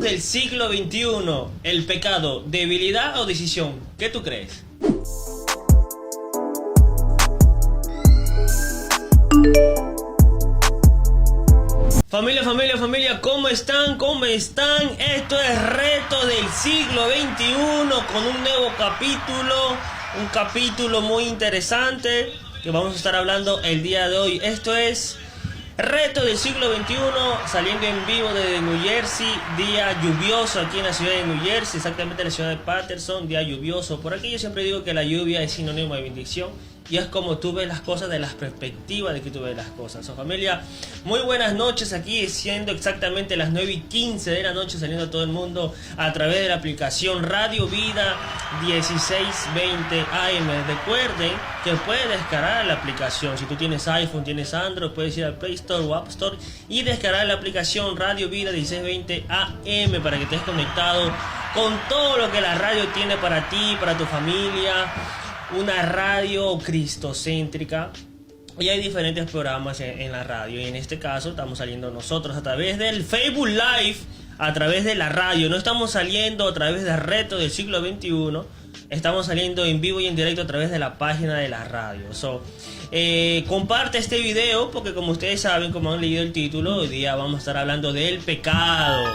del siglo XXI, el pecado, debilidad o decisión. ¿Qué tú crees? Familia, ¿cómo están? ¿Cómo están? Esto es Reto del siglo XXI con un nuevo capítulo, un capítulo muy interesante que vamos a estar hablando el día de hoy. Esto es Reto del siglo XXI, saliendo en vivo desde New Jersey, día lluvioso aquí en la ciudad de New Jersey, exactamente en la ciudad de Paterson, día lluvioso. Por aquí yo siempre digo que la lluvia es sinónimo de bendición y es como tú ves las cosas, de las perspectivas de que tú ves las cosas. Familia, muy buenas noches, aquí siendo exactamente las 9:15 de la noche, saliendo todo el mundo a través de la aplicación Radio Vida 1620 AM. Recuerden que puedes descargar la aplicación. Si tú tienes iPhone, tienes Android, puedes ir al Play Store o App Store y descargar la aplicación Radio Vida 1620 AM para que estés conectado con todo lo que la radio tiene para ti, para tu familia. Una radio cristocéntrica. Y hay diferentes programas en la radio. Y en este caso estamos saliendo nosotros a través del Facebook Live, a través de la radio. No estamos saliendo a través de Reto del siglo XXI. Estamos saliendo en vivo y en directo a través de la página de la radio. Comparte este video porque, como ustedes saben, como han leído el título, hoy día vamos a estar hablando del pecado,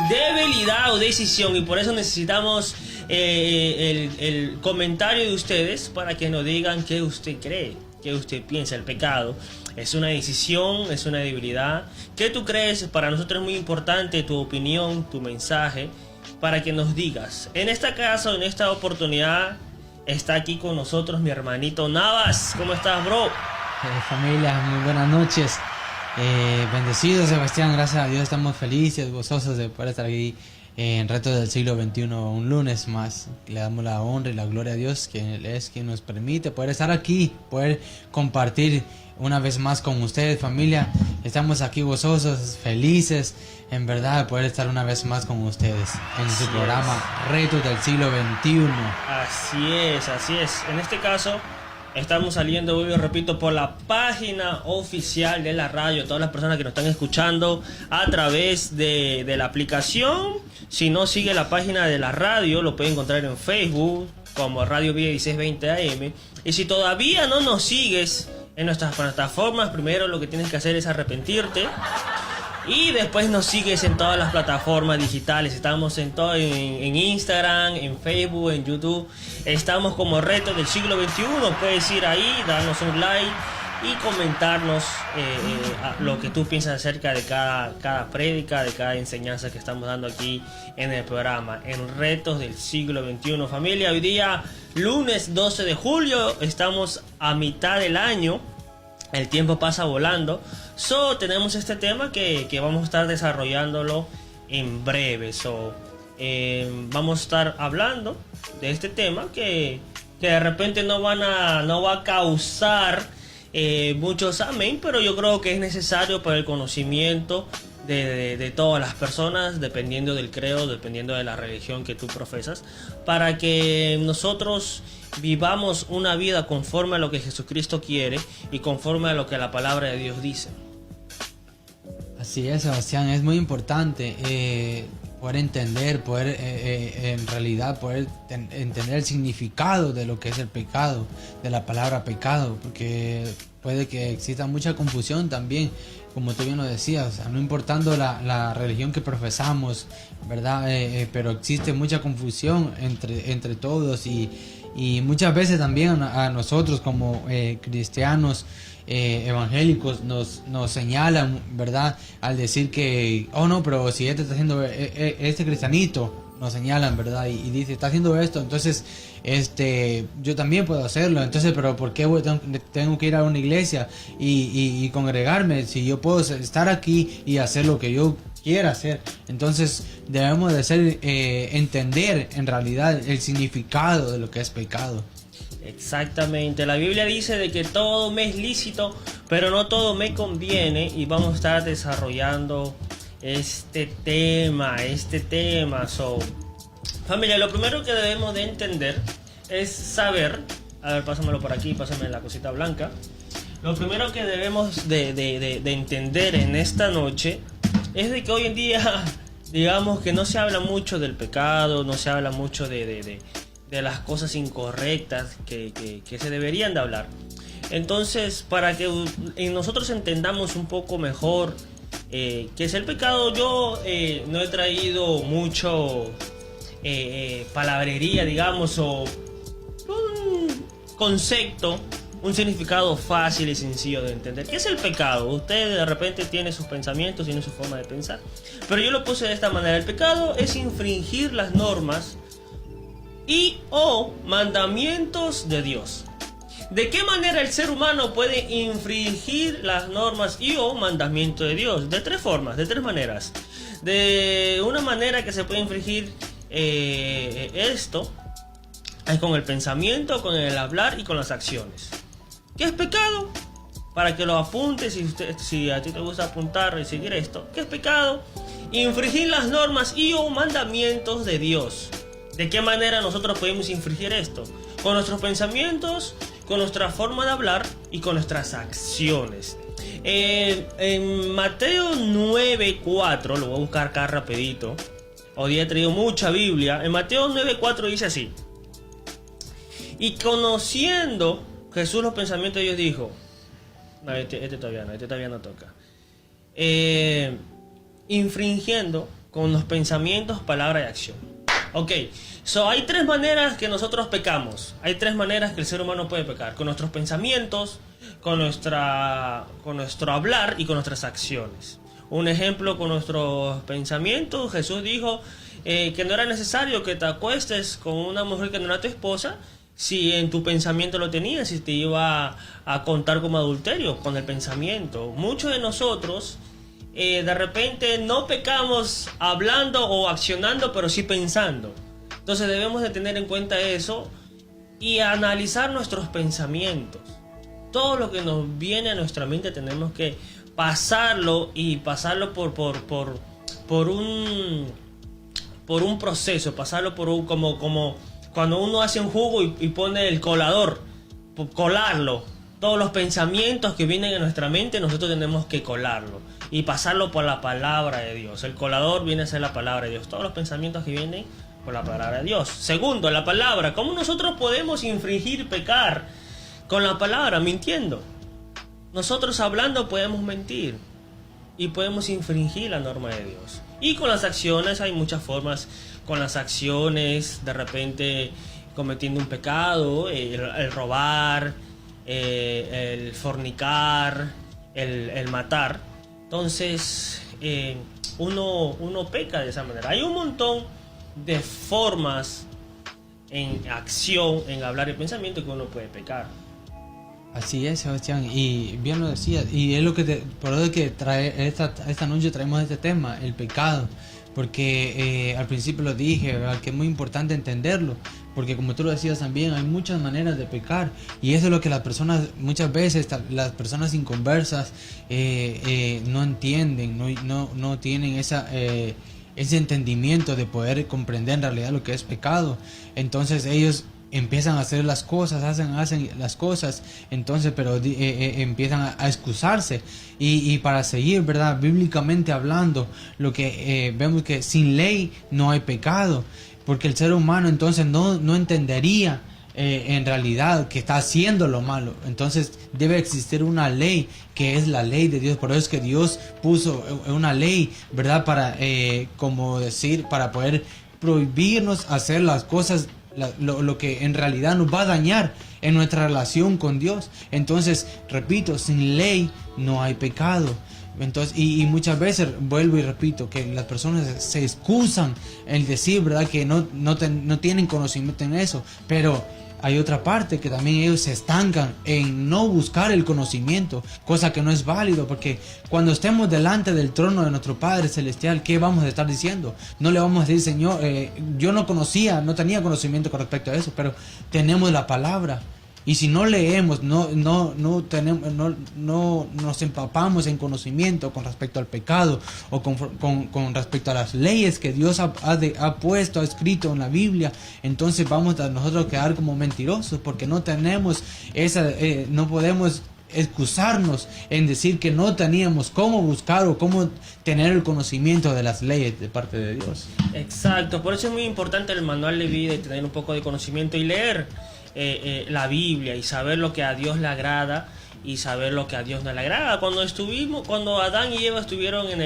debilidad o decisión. Y por eso necesitamos el comentario de ustedes para que nos digan qué usted cree, qué usted piensa. El pecado es una decisión, es una debilidad. ¿Qué tú crees? Para nosotros es muy importante tu opinión, tu mensaje, para que nos digas. En este caso, en esta oportunidad, está aquí con nosotros mi hermanito Navas. ¿Cómo estás, bro? Familia, muy buenas noches. Bendecidos, Sebastián, gracias a Dios estamos felices, gozosos de poder estar aquí en Reto del siglo XXI, un lunes más. Le damos la honra y la gloria a Dios, que Él es quien nos permite poder estar aquí, poder compartir una vez más con ustedes, familia. Estamos aquí gozosos, felices, en verdad, de poder estar una vez más con ustedes en su programa Reto del siglo XXI. Así es. En este caso, estamos saliendo, yo repito, por la página oficial de la radio. Todas las personas que nos están escuchando a través de la aplicación. Si no sigue la página de la radio, lo pueden encontrar en Facebook como Radio Vida 1620 AM. Y si todavía no nos sigues en nuestras plataformas, primero lo que tienes que hacer es arrepentirte. Y después nos sigues en todas las plataformas digitales. Estamos en Instagram, en Facebook, en YouTube. Estamos como Reto del siglo XXI. Puedes ir ahí, darnos un like y comentarnos lo que tú piensas acerca de cada prédica, de cada enseñanza que estamos dando aquí en el programa, en Retos del siglo XXI. Familia, hoy día, lunes 12 de julio, estamos a mitad del año. El tiempo pasa volando. Tenemos este tema que vamos a estar desarrollándolo en breve. Vamos a estar hablando de este tema que de repente no va a causar muchos amén, pero yo creo que es necesario para el conocimiento de todas las personas, dependiendo del credo, dependiendo de la religión que tú profesas, para que nosotros vivamos una vida conforme a lo que Jesucristo quiere y conforme a lo que la palabra de Dios dice. Así es, Sebastián, es muy importante poder entender, en realidad poder entender el significado de lo que es el pecado, de la palabra pecado, porque puede que exista mucha confusión también, como tú bien lo decías, o sea, no importando la religión que profesamos, ¿verdad? Pero existe mucha confusión entre todos y muchas veces también a nosotros como cristianos evangélicos nos señalan, ¿verdad? Al decir que, oh no, pero si este está haciendo este cristianito, nos señalan, ¿verdad? Y dice, está haciendo esto, entonces yo también puedo hacerlo, entonces, pero ¿por qué tengo que ir a una iglesia y congregarme si yo puedo estar aquí y hacer lo que yo quiera hacer? Entonces debemos de entender en realidad el significado de lo que es pecado. Exactamente, la Biblia dice de que todo me es lícito, pero no todo me conviene, y vamos a estar desarrollando este tema. Familia, lo primero que debemos de entender es saber, a ver, pásamelo por aquí, pásame la cosita blanca. Lo primero que debemos de entender en esta noche es de que hoy en día digamos que no se habla mucho del pecado, no se habla mucho de las cosas incorrectas que se deberían de hablar. Entonces, para que nosotros entendamos un poco mejor qué es el pecado, yo no he traído mucho palabrería, digamos, o un concepto, un significado fácil y sencillo de entender. ¿Qué es el pecado? Usted de repente tiene sus pensamientos, tiene su forma de pensar, pero yo lo puse de esta manera. El pecado es infringir las normas y o mandamientos de Dios. ¿De qué manera el ser humano puede infringir las normas y o mandamientos de Dios? De tres formas, de tres maneras. De una manera que se puede infringir esto es con el pensamiento, con el hablar y con las acciones. ¿Qué es pecado? Para que lo apuntes, si a ti te gusta apuntar y seguir esto. ¿Qué es pecado? Infringir las normas y o mandamientos de Dios. ¿De qué manera nosotros podemos infringir esto? Con nuestros pensamientos, con nuestra forma de hablar y con nuestras acciones. En Mateo 9:4, lo voy a buscar acá rapidito. Hoy he traído mucha Biblia. En Mateo 9:4 dice así: y conociendo Jesús los pensamientos de Dios dijo, no, este todavía no toca. Infringiendo con los pensamientos, palabra y acción. Ok, hay tres maneras que nosotros pecamos. Hay tres maneras que el ser humano puede pecar: con nuestros pensamientos, con nuestro hablar y con nuestras acciones. Un ejemplo, con nuestros pensamientos, Jesús dijo que no era necesario que te acuestes con una mujer que no era tu esposa, si en tu pensamiento lo tenías, si te iba a contar como adulterio con el pensamiento. Muchos de nosotros de repente no pecamos hablando o accionando, pero sí pensando. Entonces debemos de tener en cuenta eso y analizar nuestros pensamientos. Todo lo que nos viene a nuestra mente tenemos que pasarlo por un proceso, pasarlo por un como cuando uno hace un jugo y pone el colador, colarlo. Todos los pensamientos que vienen a nuestra mente nosotros tenemos que colarlo y pasarlo por la palabra de Dios. El colador viene a ser la palabra de Dios. Todos los pensamientos que vienen por la palabra de Dios. Segundo, la palabra. ¿Cómo nosotros podemos infringir, pecar con la palabra? Mintiendo. Nosotros hablando podemos mentir y podemos infringir la norma de Dios. Y con las acciones hay muchas formas. Con las acciones, de repente cometiendo un pecado, el robar, el fornicar, el matar. Entonces uno peca de esa manera. Hay un montón de formas en acción, en hablar y pensamiento que uno puede pecar. Así es, Sebastián, y bien lo decías, y es por eso que esta noche traemos este tema, el pecado, porque al principio lo dije, ¿verdad? Que es muy importante entenderlo, porque como tú lo decías también, hay muchas maneras de pecar, y eso es lo que las personas, muchas veces las personas inconversas no entienden, no tienen ese entendimiento de poder comprender en realidad lo que es pecado. Entonces ellos empiezan a hacer las cosas, hacen las cosas, entonces, pero empiezan a excusarse y para seguir, ¿verdad? Bíblicamente hablando, lo que vemos que sin ley no hay pecado, porque el ser humano entonces no entendería en realidad que está haciendo lo malo. Entonces debe existir una ley que es la ley de Dios. Por eso es que Dios puso una ley, ¿verdad? Para para poder prohibirnos hacer las cosas, lo que en realidad nos va a dañar en nuestra relación con Dios. Entonces, repito, sin ley no hay pecado. Entonces, y muchas veces, vuelvo y repito, que las personas se excusan en decir, ¿verdad?, que no tienen conocimiento en eso, pero hay otra parte que también ellos se estancan en no buscar el conocimiento, cosa que no es válido, porque cuando estemos delante del trono de nuestro Padre Celestial, ¿qué vamos a estar diciendo? No le vamos a decir, Señor, yo no tenía conocimiento con respecto a eso, pero tenemos la palabra. Y si no leemos, no nos empapamos en conocimiento con respecto al pecado o con respecto a las leyes que Dios ha escrito en la Biblia, entonces vamos a nosotros quedar como mentirosos, porque no tenemos no podemos excusarnos en decir que no teníamos cómo buscar o cómo tener el conocimiento de las leyes de parte de Dios. Exacto, por eso es muy importante el manual de vida y tener un poco de conocimiento y leer la Biblia y saber lo que a Dios le agrada y saber lo que a Dios no le agrada. Cuando Adán y Eva estuvieron en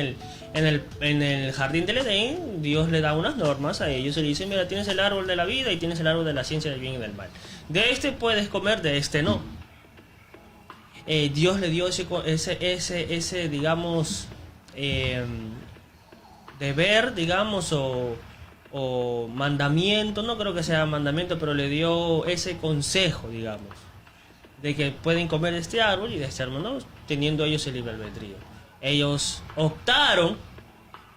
el jardín del Edén, Dios le da unas normas a ellos y le dice: mira, tienes el árbol de la vida y tienes el árbol de la ciencia del bien y del mal. De este puedes comer, de este no. Dios le dio ese digamos, deber, digamos, o mandamiento, no creo que sea mandamiento, pero le dio ese consejo, digamos, de que pueden comer de este árbol y de este árbol no, teniendo ellos el libre albedrío. Ellos optaron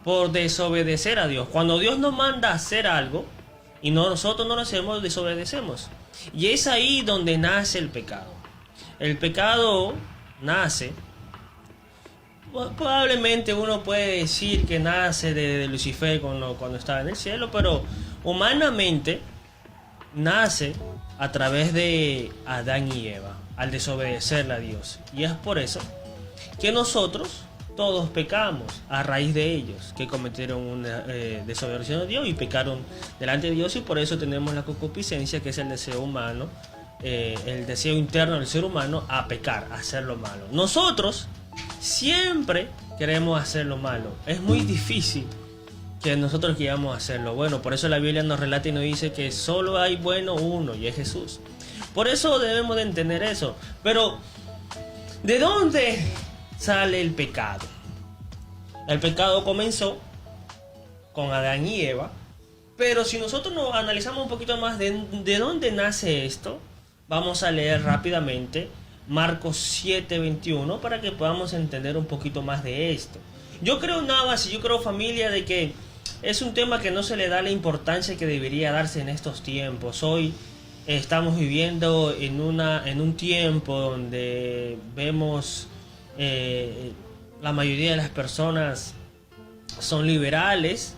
por desobedecer a Dios. Cuando Dios nos manda a hacer algo y nosotros no lo hacemos, desobedecemos. Y es ahí donde nace el pecado. El pecado nace, probablemente uno puede decir que nace de Lucifer cuando estaba en el cielo, pero humanamente nace a través de Adán y Eva, al desobedecerle a Dios. Y es por eso que nosotros todos pecamos a raíz de ellos, que cometieron una desobediencia a Dios y pecaron delante de Dios, y por eso tenemos la concupiscencia, que es el deseo humano, el deseo interno del ser humano a pecar, a hacer lo malo. Nosotros siempre queremos hacer lo malo. Es muy difícil que nosotros queramos hacer lo bueno. Por eso la Biblia nos relata y nos dice que solo hay bueno uno, y es Jesús. Por eso debemos de entender eso. Pero, ¿de dónde sale el pecado? El pecado comenzó con Adán y Eva. Pero si nosotros nos analizamos un poquito más de dónde nace esto, vamos a leer rápidamente Marcos 7:21 para que podamos entender un poquito más de esto. Yo creo, familia, de que es un tema que no se le da la importancia que debería darse en estos tiempos. Hoy estamos viviendo en un tiempo donde vemos la mayoría de las personas son liberales,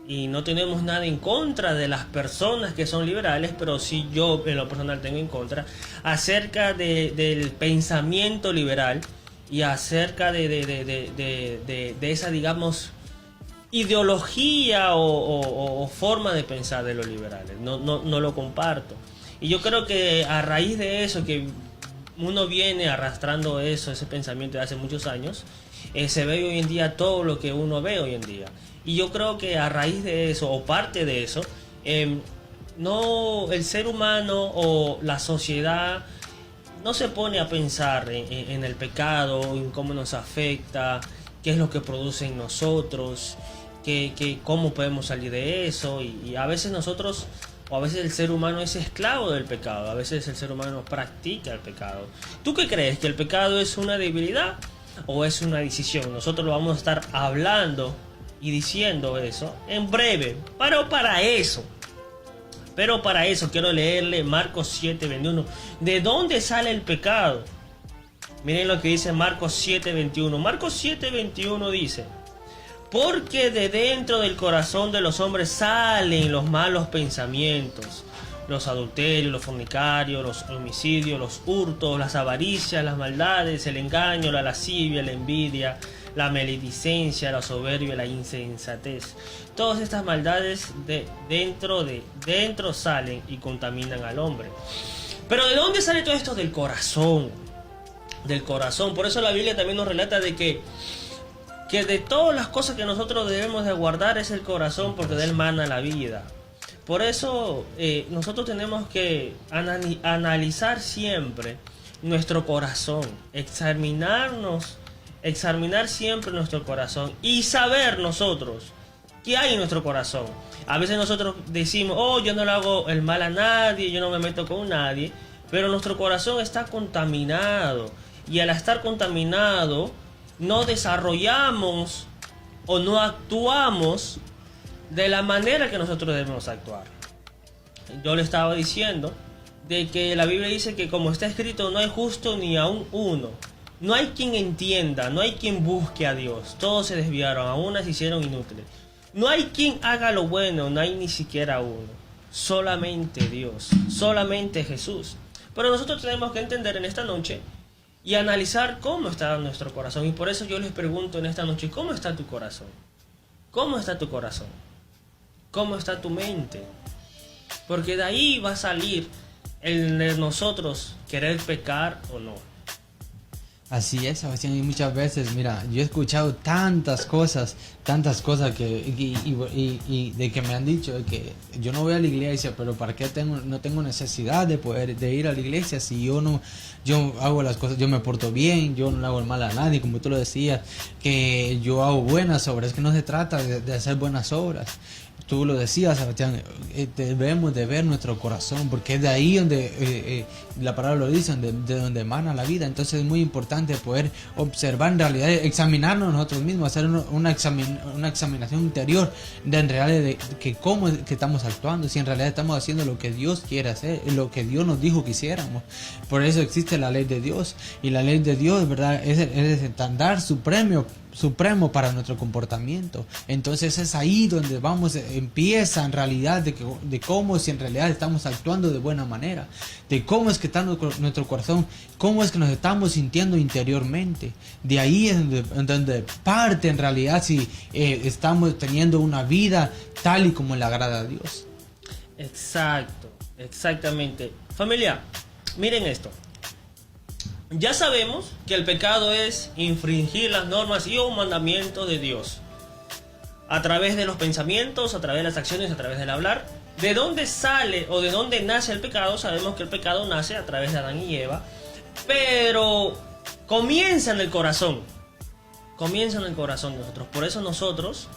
y no tenemos nada en contra de las personas que son liberales, pero sí yo en lo personal tengo en contra acerca del pensamiento liberal y acerca de esa, digamos, ideología o forma de pensar de los liberales. No lo comparto. Y yo creo que a raíz de eso, que uno viene arrastrando ese pensamiento de hace muchos años, se ve hoy en día todo lo que uno ve hoy en día. Y yo creo que a raíz de eso, o parte de eso, el ser humano o la sociedad no se pone a pensar en el pecado, en cómo nos afecta, qué es lo que produce en nosotros, cómo podemos salir de eso. Y a veces nosotros, o a veces el ser humano es esclavo del pecado, a veces el ser humano practica el pecado. ¿Tú qué crees? ¿Que el pecado es una debilidad o es una decisión? Nosotros lo vamos a estar hablando y diciendo eso en breve, pero para eso quiero leerle Marcos 7:21. ¿De dónde sale el pecado? Miren lo que dice Marcos 7:21. Marcos 7:21 dice: porque de dentro del corazón de los hombres salen los malos pensamientos, los adulterios, los fornicarios, los homicidios, los hurtos, las avaricias, las maldades, el engaño, la lascivia, la envidia, la maledicencia, la soberbia, la insensatez. Todas estas maldades dentro salen y contaminan al hombre. Pero ¿de dónde sale todo esto? Del corazón. Del corazón. Por eso la Biblia también nos relata de que de todas las cosas que nosotros debemos de guardar es el corazón, porque de él mana la vida. Por eso nosotros tenemos que analizar siempre nuestro corazón, examinar siempre nuestro corazón y saber nosotros qué hay en nuestro corazón. A veces nosotros decimos: yo no le hago el mal a nadie, yo no me meto con nadie, pero nuestro corazón está contaminado, y al estar contaminado no desarrollamos o no actuamos de la manera que nosotros debemos actuar. Yo le estaba diciendo de que la Biblia dice que, como está escrito, no hay justo ni aun uno. No hay quien entienda, no hay quien busque a Dios. Todos se desviaron, a unas se hicieron inútiles. No hay quien haga lo bueno, no hay ni siquiera uno. Solamente Dios, solamente Jesús. Pero nosotros tenemos que entender en esta noche y analizar cómo está nuestro corazón. Y por eso yo les pregunto en esta noche, ¿cómo está tu corazón? ¿Cómo está tu corazón? ¿Cómo está tu mente? Porque de ahí va a salir el de nosotros querer pecar o no. Así es, Sebastián, y muchas veces, mira, yo he escuchado tantas cosas que y de que me han dicho de que yo no voy a la iglesia, pero ¿para qué no tengo necesidad de ir a la iglesia si yo hago las cosas, yo me porto bien, yo no le hago el mal a nadie, como tú lo decías, que yo hago buenas obras? Que no se trata de hacer buenas obras. Tú lo decías, Sebastián, debemos de ver nuestro corazón, porque es de ahí donde la palabra lo dice, de donde emana la vida. Entonces es muy importante poder observar en realidad, examinarnos nosotros mismos, hacer una examinación interior de en realidad de que cómo es que estamos actuando, si en realidad estamos haciendo lo que Dios quiere hacer, lo que Dios nos dijo que hiciéramos. Por eso existe la ley de Dios, y la ley de Dios, ¿verdad?, es el estándar supremo para nuestro comportamiento. Entonces es ahí donde empieza en realidad de cómo, si en realidad estamos actuando de buena manera, de cómo es que está nuestro corazón, cómo es que nos estamos sintiendo interiormente. De ahí es donde parte en realidad si estamos teniendo una vida tal y como le agrada a Dios. Exacto, exactamente. Familia, miren esto. Ya sabemos que el pecado es infringir las normas y o mandamientos de Dios. A través de los pensamientos, a través de las acciones, a través del hablar. ¿De dónde sale o de dónde nace el pecado? Sabemos que el pecado nace a través de Adán y Eva. Pero comienza en el corazón. Comienza en el corazón de nosotros. Por eso nosotros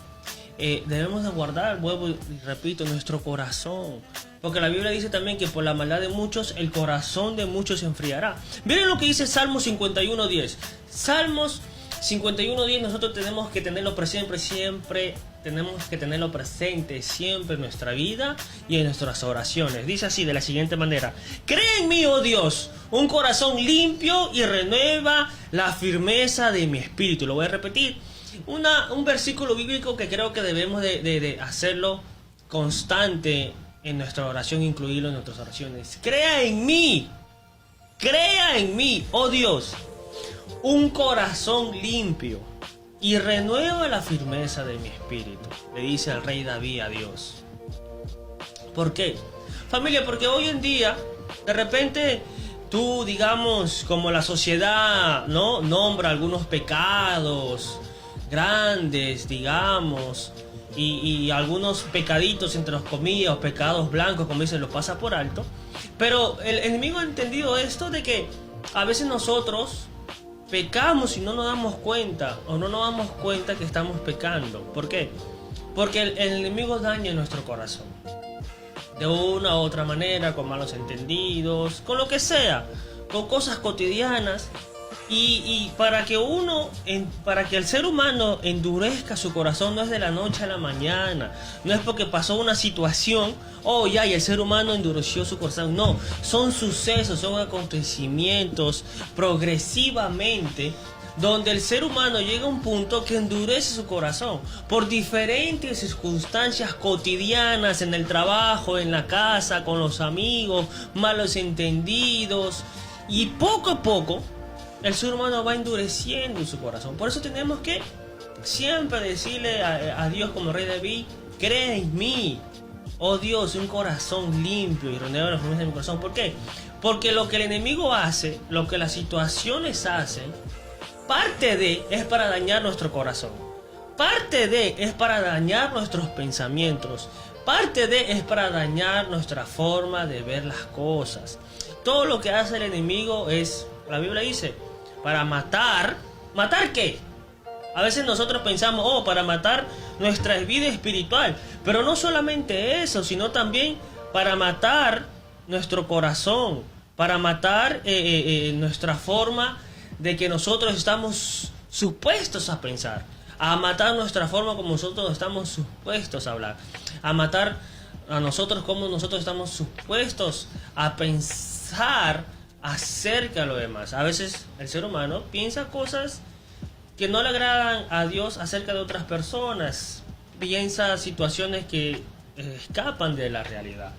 debemos de guardar, vuelvo y repito, nuestro corazón. Porque la Biblia dice también que por la maldad de muchos, el corazón de muchos se enfriará. Miren lo que dice Salmos 51:10. Salmos 51:10, nosotros tenemos que tenerlo siempre tenemos que tenerlo presente siempre en nuestra vida y en nuestras oraciones. Dice así, de la siguiente manera: crea en mí, oh Dios, un corazón limpio y renueva la firmeza de mi espíritu. Lo voy a repetir. Un versículo bíblico que creo que debemos de hacerlo constante en nuestra oración, incluirlo en nuestras oraciones. Crea en mí, oh Dios, un corazón limpio y renueva la firmeza de mi espíritu, le dice el rey David a Dios. ¿Por qué? Familia, porque hoy en día, de repente, tú, digamos, como la sociedad, ¿no?, nombra algunos pecados grandes, digamos, y algunos pecaditos, entre los comillas, o pecados blancos, como dicen, los pasa por alto. Pero el enemigo ha entendido esto de que a veces nosotros pecamos y no nos damos cuenta, o no nos damos cuenta que estamos pecando. ¿Por qué? Porque el enemigo daña nuestro corazón de una u otra manera, con malos entendidos, con lo que sea, con cosas cotidianas. Y para que el ser humano endurezca su corazón, no es de la noche a la mañana, no es porque pasó una situación, y el ser humano endureció su corazón. No, son sucesos, son acontecimientos progresivamente, donde el ser humano llega a un punto que endurece su corazón por diferentes circunstancias cotidianas, en el trabajo, en la casa, con los amigos, malos entendidos, y poco a poco el ser humano va endureciendo su corazón. Por eso tenemos que siempre decirle a Dios, como rey David: crea en mí, oh Dios, un corazón limpio y renueva la firmeza de mi corazón. ¿Por qué? Porque lo que el enemigo hace, lo que las situaciones hacen, parte de es para dañar nuestro corazón, parte de es para dañar nuestros pensamientos, parte de es para dañar nuestra forma de ver las cosas. Todo lo que hace el enemigo es, la Biblia dice, para matar. ¿Matar qué? A veces nosotros pensamos, para matar nuestra vida espiritual. Pero no solamente eso, sino también para matar nuestro corazón, para matar nuestra forma de que nosotros estamos supuestos a pensar, a matar nuestra forma como nosotros estamos supuestos a hablar, a matar a nosotros como nosotros estamos supuestos a pensar acerca de lo demás. A veces el ser humano piensa cosas que no le agradan a Dios acerca de otras personas, piensa situaciones que escapan de la realidad.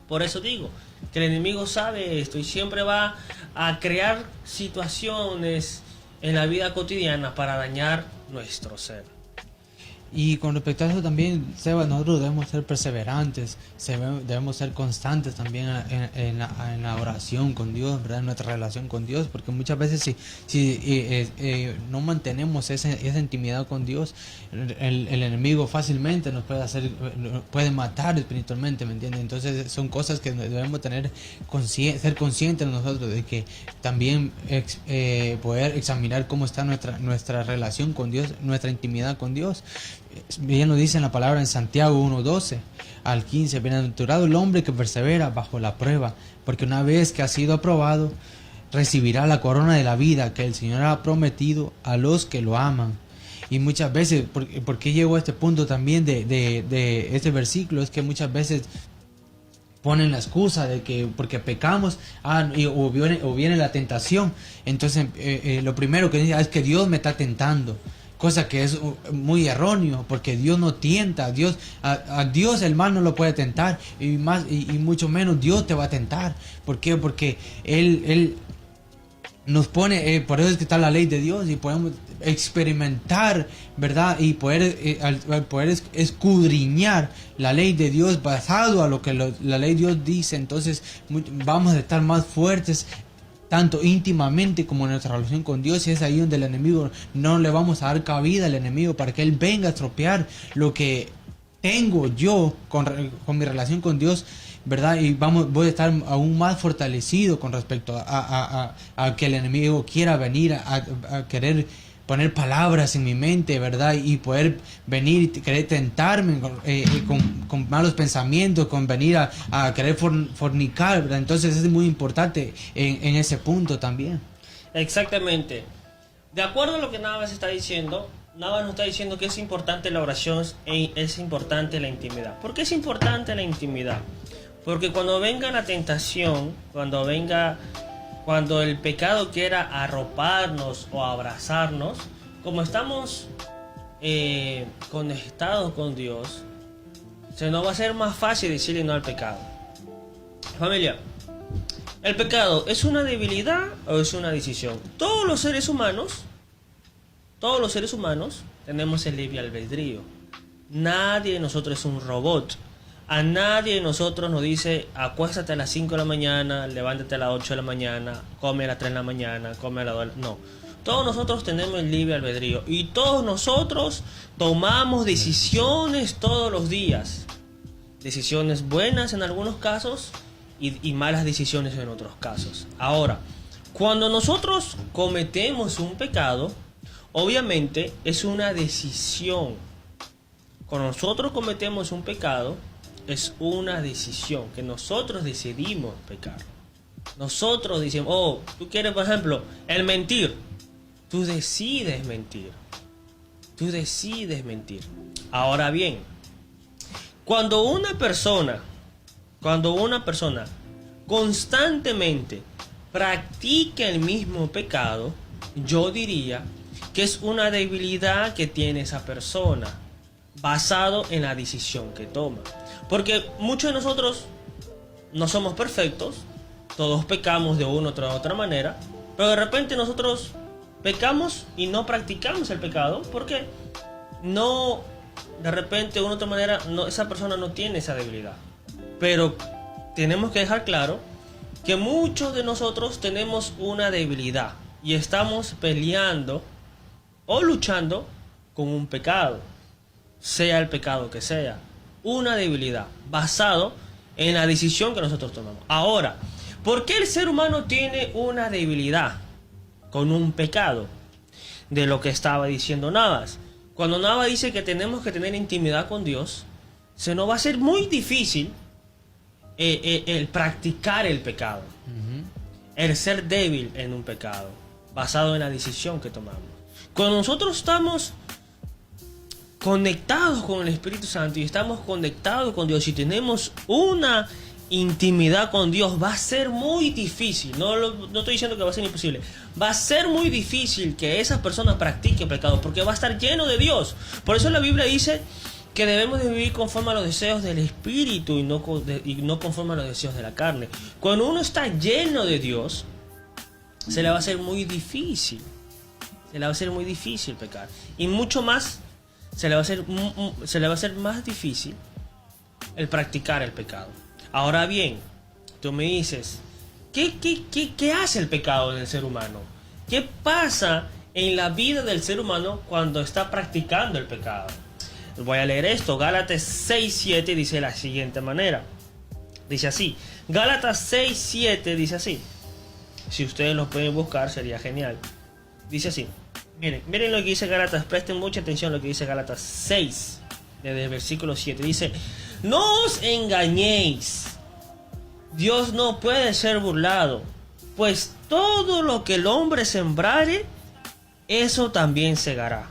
Por eso digo, que el enemigo sabe esto y siempre va a crear situaciones en la vida cotidiana para dañar nuestro ser. Y con respecto a eso también, Seba, nosotros debemos ser perseverantes, debemos ser constantes también en la oración con Dios, ¿verdad? En nuestra relación con Dios, porque muchas veces si no mantenemos esa intimidad con Dios, el enemigo fácilmente nos puede matar espiritualmente, ¿me entiendes? Entonces son cosas que debemos ser conscientes nosotros de que también poder examinar cómo está nuestra relación con Dios, nuestra intimidad con Dios. Bien lo dice en la palabra en Santiago 1:12 al 15: bienaventurado el hombre que persevera bajo la prueba, porque una vez que ha sido aprobado, recibirá la corona de la vida que el Señor ha prometido a los que lo aman. Y muchas veces, ¿por qué llego a este punto también de este versículo? Es que muchas veces ponen la excusa de que porque pecamos o viene la tentación. Entonces lo primero que dicen es que Dios me está tentando, cosa que es muy erróneo, porque Dios no tienta. A Dios el mal no lo puede tentar, y mucho menos Dios te va a tentar. ¿Por qué? Porque Él nos pone, por eso es que está la ley de Dios, y podemos experimentar, ¿verdad? Y poder escudriñar la ley de Dios basado a lo que la ley de Dios dice. Entonces vamos a estar más fuertes, tanto íntimamente como en nuestra relación con Dios, y es ahí donde el enemigo, no le vamos a dar cabida al enemigo para que él venga a estropear lo que tengo yo con mi relación con Dios, ¿verdad? Y voy a estar aún más fortalecido con respecto a que el enemigo quiera venir a querer poner palabras en mi mente, ¿verdad? Y poder venir y querer tentarme con malos pensamientos, con venir a querer fornicar, ¿verdad? Entonces es muy importante en ese punto también. Exactamente. De acuerdo a lo que Navas está diciendo, Navas nos está diciendo que es importante la oración y es importante la intimidad. ¿Por qué es importante la intimidad? Porque cuando venga la tentación, cuando el pecado quiera arroparnos o abrazarnos, como estamos conectados con Dios, se nos va a hacer más fácil decirle no al pecado. Familia, ¿el pecado es una debilidad o es una decisión? Todos los seres humanos tenemos el libre albedrío. Nadie de nosotros es un robot. A nadie de nosotros nos dice acuéstate a las 5 de la mañana, levántate a las 8 de la mañana, come a las 3 de la mañana, come a las 2. No. Todos nosotros tenemos el libre albedrío y todos nosotros tomamos decisiones todos los días. Decisiones buenas en algunos casos y malas decisiones en otros casos. Ahora, cuando nosotros cometemos un pecado, obviamente es una decisión. Cuando nosotros cometemos un pecado, es una decisión que nosotros decidimos pecar. Nosotros decimos, tú quieres, por ejemplo, el mentir. Tú decides mentir. Ahora bien, cuando una persona constantemente practica el mismo pecado, yo diría que es una debilidad que tiene esa persona, basado en la decisión que toma. Porque muchos de nosotros no somos perfectos, todos pecamos de una u otra manera, pero de repente nosotros pecamos y no practicamos el pecado, porque no, de repente de una u otra manera, esa persona no tiene esa debilidad. Pero tenemos que dejar claro que muchos de nosotros tenemos una debilidad y estamos peleando o luchando con un pecado, sea el pecado que sea. Una debilidad basado en la decisión que nosotros tomamos. Ahora, ¿por qué el ser humano tiene una debilidad con un pecado? De lo que estaba diciendo Navas. Cuando Navas dice que tenemos que tener intimidad con Dios, se nos va a hacer muy difícil el practicar el pecado. El ser débil en un pecado basado en la decisión que tomamos. Cuando nosotros estamos conectados con el Espíritu Santo y estamos conectados con Dios y tenemos una intimidad con Dios, va a ser muy difícil, no estoy diciendo que va a ser imposible, va a ser muy difícil que esa persona practique pecado, porque va a estar lleno de Dios. Por eso la Biblia dice que debemos de vivir conforme a los deseos del espíritu y no conforme a los deseos de la carne. Cuando uno está lleno de Dios, se le va a hacer muy difícil. Se le va a hacer muy difícil pecar. Y mucho más, se le va a hacer más difícil el practicar el pecado. Ahora bien, tú me dices, ¿qué hace el pecado en el ser humano? ¿Qué pasa en la vida del ser humano cuando está practicando el pecado? Voy a leer esto. Gálatas 6:7 dice de la siguiente manera. Dice así. Gálatas 6:7 dice así. Si ustedes lo pueden buscar sería genial. Dice así. Miren lo que dice Gálatas. Presten mucha atención a lo que dice Gálatas 6. Desde el versículo 7. Dice: no os engañéis. Dios no puede ser burlado. Pues todo lo que el hombre sembrare, eso también segará.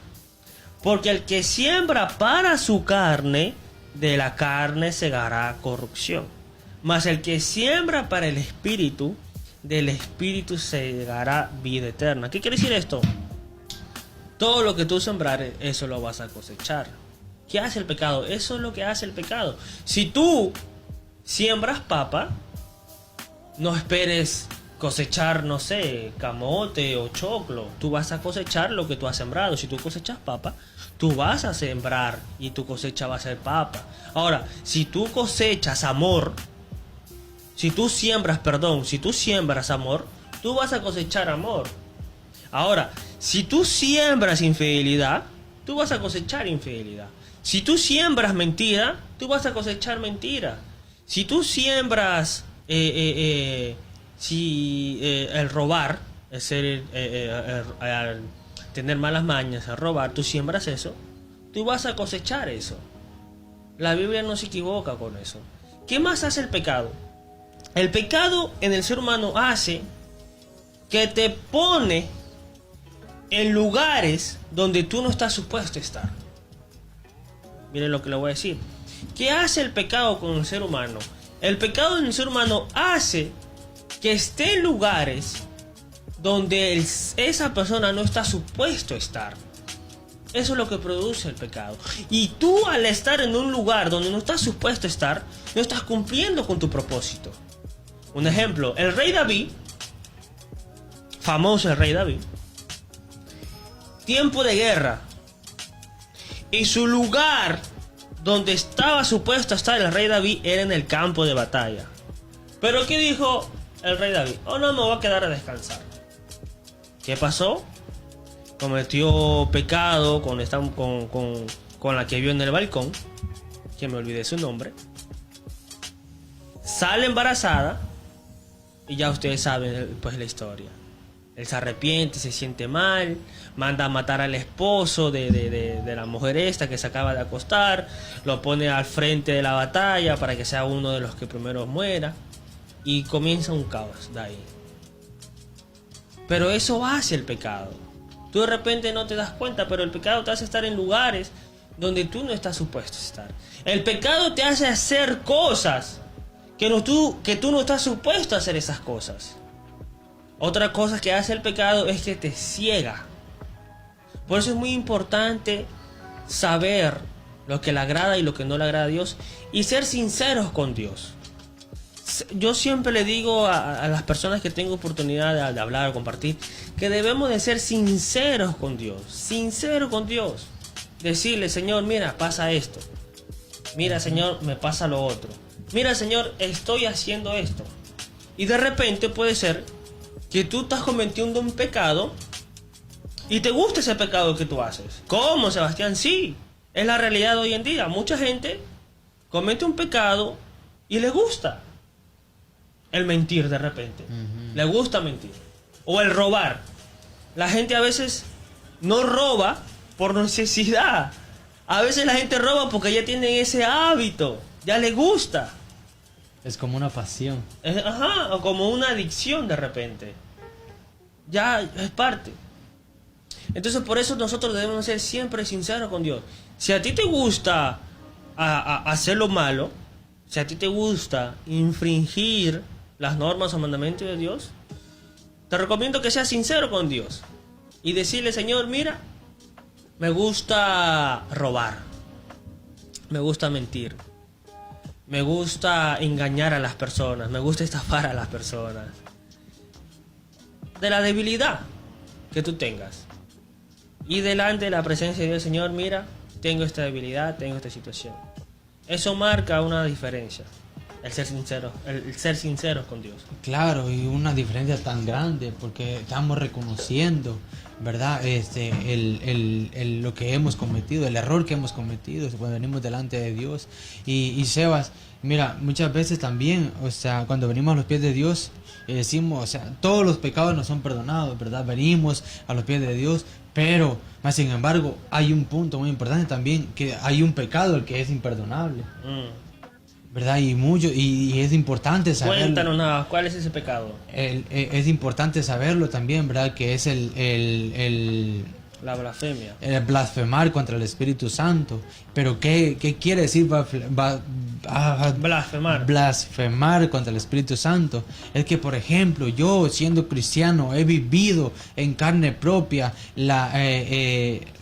Porque el que siembra para su carne, de la carne segará corrupción. Mas el que siembra para el espíritu, del espíritu segará vida eterna. ¿Qué quiere decir esto? Todo lo que tú sembrares, eso lo vas a cosechar. ¿Qué hace el pecado? Eso es lo que hace el pecado. Si tú siembras papa, no esperes cosechar, no sé, camote o choclo. Tú vas a cosechar lo que tú has sembrado. Si tú cosechas papa, tú vas a sembrar y tu cosecha va a ser papa. Ahora, si tú cosechas amor, si tú siembras amor, tú vas a cosechar amor. Ahora, si tú siembras infidelidad, tú vas a cosechar infidelidad. Si tú siembras mentira, tú vas a cosechar mentira. Si tú siembras el robar, el tener malas mañas, el robar, tú siembras eso, tú vas a cosechar eso. La Biblia no se equivoca con eso. ¿Qué más hace el pecado? El pecado en el ser humano hace que te pone en lugares donde tú no estás supuesto a estar. Miren lo que le voy a decir. ¿Qué hace el pecado con el ser humano? El pecado en el ser humano hace que esté en lugares donde esa persona no está supuesto a estar. Eso es lo que produce el pecado. Y tú, al estar en un lugar donde no estás supuesto a estar, no estás cumpliendo con tu propósito. Un ejemplo, el rey David, famoso el rey David, tiempo de guerra, y su lugar donde estaba supuesto a estar el rey David era en el campo de batalla. Pero ¿qué dijo el rey David? Oh, no, me voy a quedar a descansar. ¿Qué pasó? Cometió pecado con la que vio en el balcón, que me olvidé su nombre. Sale embarazada y ya ustedes saben pues la historia. Él se arrepiente, se siente mal, manda a matar al esposo de la mujer esta que se acaba de acostar, lo pone al frente de la batalla para que sea uno de los que primero muera, y comienza un caos de ahí. Pero eso hace el pecado. Tú de repente no te das cuenta, pero el pecado te hace estar en lugares donde tú no estás supuesto a estar. El pecado te hace hacer cosas que tú no estás supuesto a hacer esas cosas. Otra cosa que hace el pecado es que te ciega. Por eso es muy importante saber lo que le agrada y lo que no le agrada a Dios y ser sinceros con Dios. Yo siempre le digo a las personas que tengo oportunidad de hablar o compartir que debemos de ser sinceros con Dios. Sinceros con Dios. Decirle: Señor, mira, pasa esto. Mira, Señor, me pasa lo otro. Mira, Señor, estoy haciendo esto. Y de repente puede ser que tú estás cometiendo un pecado y te gusta ese pecado que tú haces. ¿Cómo, Sebastián? Sí, es la realidad de hoy en día. Mucha gente comete un pecado y le gusta el mentir de repente. Le gusta mentir. O el robar. La gente a veces no roba por necesidad. A veces la gente roba porque ya tienen ese hábito. Ya le gusta. Es como una pasión. O como una adicción de repente. Ya es parte. Entonces por eso nosotros debemos ser siempre sinceros con Dios. Si a ti te gusta hacer lo malo, si a ti te gusta infringir las normas o mandamientos de Dios, te recomiendo que seas sincero con Dios y decirle: Señor, mira, me gusta robar. me gusta mentir, me gusta engañar a las personas, me gusta estafar a las personas. De la debilidad que tú tengas. Y delante de la presencia de Dios, Señor, mira, tengo esta debilidad, tengo esta situación. Eso marca una diferencia. El ser sincero, el ser sinceros con Dios. Claro, y una diferencia tan grande porque estamos reconociendo, ¿verdad? Lo que hemos cometido, el error que hemos cometido cuando venimos delante de Dios. Y Sebas, mira, muchas veces también, o sea, cuando venimos a los pies de Dios, decimos, o sea, todos los pecados nos son perdonados, ¿verdad? Venimos a los pies de Dios, pero, más sin embargo, hay un punto muy importante también, que hay un pecado el que es imperdonable. ¿Verdad? Y es importante saberlo. Cuéntanos nada, ¿cuál es ese pecado? Es importante saberlo también, ¿verdad? Que es la blasfemia. El blasfemar contra el Espíritu Santo. Pero ¿qué quiere decir blasfemar? Blasfemar contra el Espíritu Santo. Es que, por ejemplo, yo siendo cristiano he vivido en carne propia